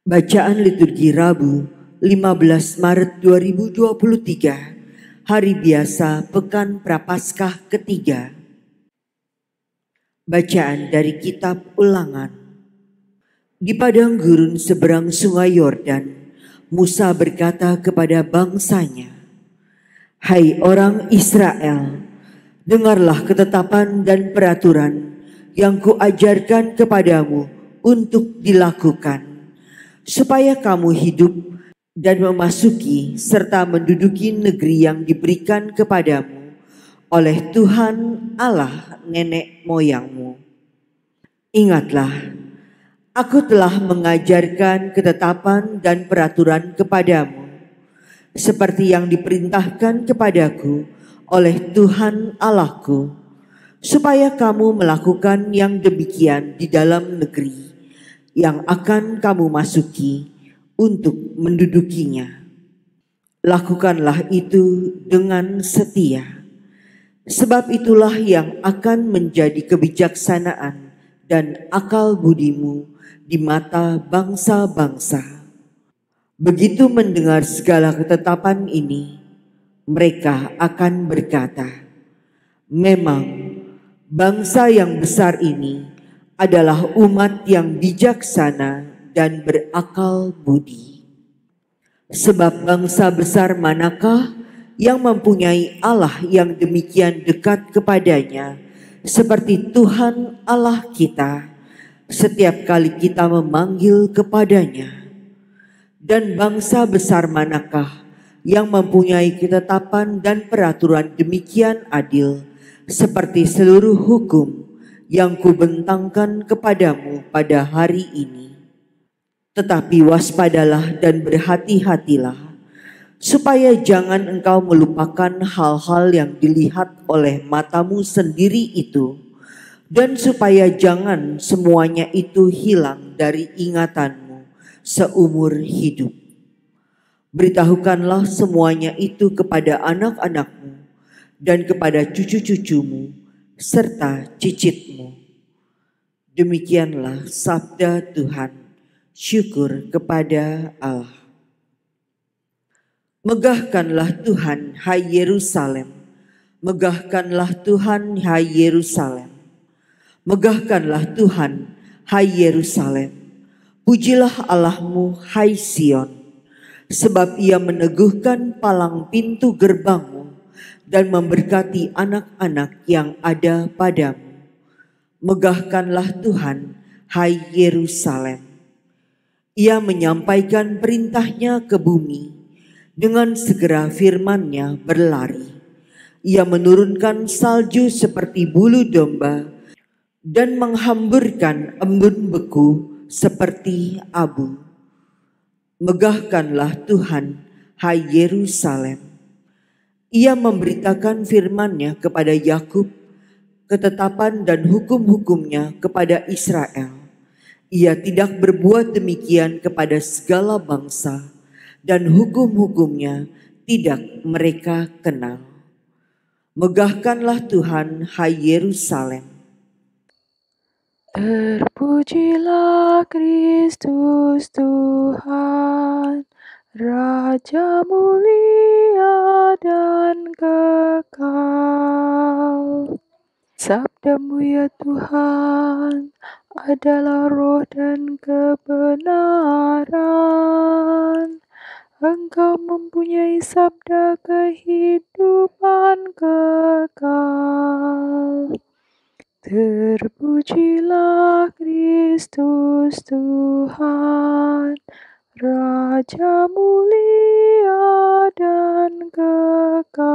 Bacaan Liturgi Rabu 15 Maret 2023, Hari Biasa Pekan Prapaskah ketiga. Bacaan dari Kitab Ulangan. Di padang gurun seberang sungai Yordan, Musa berkata kepada bangsanya, "Hai orang Israel, dengarlah ketetapan dan peraturan yang kuajarkan kepadamu untuk dilakukan, supaya kamu hidup dan memasuki serta menduduki negeri yang diberikan kepadamu oleh Tuhan Allah nenek moyangmu. Ingatlah, aku telah mengajarkan ketetapan dan peraturan kepadamu, seperti yang diperintahkan kepadaku oleh Tuhan Allahku, supaya kamu melakukan yang demikian di dalam negeri yang akan kamu masuki untuk mendudukinya. Lakukanlah itu dengan setia, sebab itulah yang akan menjadi kebijaksanaan dan akal budimu di mata bangsa-bangsa. Begitu mendengar segala ketetapan ini, mereka akan berkata, memang bangsa yang besar ini adalah umat yang bijaksana dan berakal budi. Sebab bangsa besar manakah yang mempunyai Allah yang demikian dekat kepadanya seperti Tuhan Allah kita setiap kali kita memanggil kepadanya? Dan bangsa besar manakah yang mempunyai ketetapan dan peraturan demikian adil seperti seluruh hukum yang kubentangkan kepadamu pada hari ini? Tetapi waspadalah dan berhati-hatilah, supaya jangan engkau melupakan hal-hal yang dilihat oleh matamu sendiri itu, dan supaya jangan semuanya itu hilang dari ingatanmu seumur hidup. Beritahukanlah semuanya itu kepada anak-anakmu dan kepada cucu-cucumu serta cicitmu. Demikianlah sabda Tuhan. Syukur kepada Allah. Megahkanlah Tuhan, hai Yerusalem. Megahkanlah Tuhan, hai Yerusalem. Megahkanlah Tuhan, hai Yerusalem. Pujilah Allahmu, hai Sion, sebab ia meneguhkan palang pintu gerbangmu dan memberkati anak-anak yang ada padamu. Megahkanlah Tuhan, hai Yerusalem. Ia menyampaikan perintahnya ke bumi, dengan segera firman-Nya berlari. Ia menurunkan salju seperti bulu domba dan menghamburkan embun beku seperti abu. Megahkanlah Tuhan, hai Yerusalem. Ia memberitakan firman-Nya kepada Yakub, ketetapan dan hukum-hukumnya kepada Israel. Ia tidak berbuat demikian kepada segala bangsa, dan hukum-hukumnya tidak mereka kenal. Megahkanlah Tuhan, hai Yerusalem. Terpujilah Kristus Tuhan, Raja mulia dan kekal. Sabda-Mu ya Tuhan adalah roh dan kebenaran. Engkau mempunyai sabda kehidupan kekal. Terpujilah Kristus Tuhan, Raja mulia dan kekal.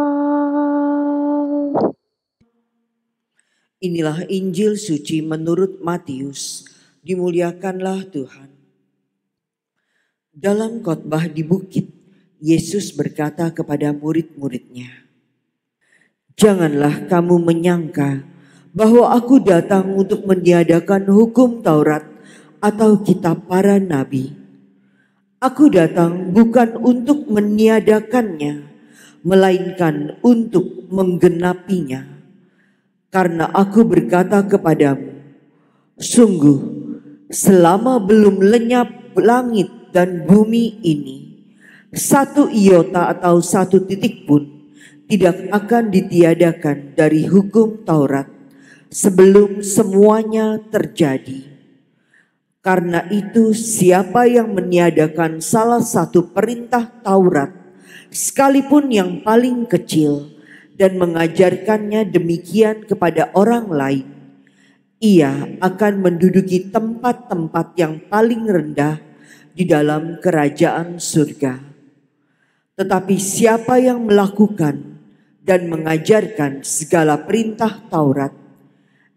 Inilah Injil suci menurut Matius. Dimuliakanlah Tuhan. Dalam khotbah di bukit, Yesus berkata kepada murid-muridnya, "Janganlah kamu menyangka bahwa aku datang untuk meniadakan hukum Taurat atau kitab para nabi. Aku datang bukan untuk meniadakannya, melainkan untuk menggenapinya. Karena aku berkata kepadamu, sungguh selama belum lenyap langit dan bumi ini, satu iota atau satu titik pun tidak akan ditiadakan dari hukum Taurat sebelum semuanya terjadi. Karena itu, siapa yang meniadakan salah satu perintah Taurat, sekalipun yang paling kecil, dan mengajarkannya demikian kepada orang lain, ia akan menduduki tempat-tempat yang paling rendah di dalam kerajaan surga. Tetapi siapa yang melakukan dan mengajarkan segala perintah Taurat,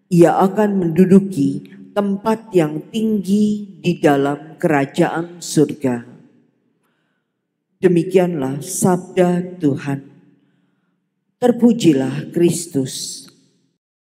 ia akan menduduki tempat yang tinggi di dalam kerajaan surga. Demikianlah sabda Tuhan. Terpujilah Kristus.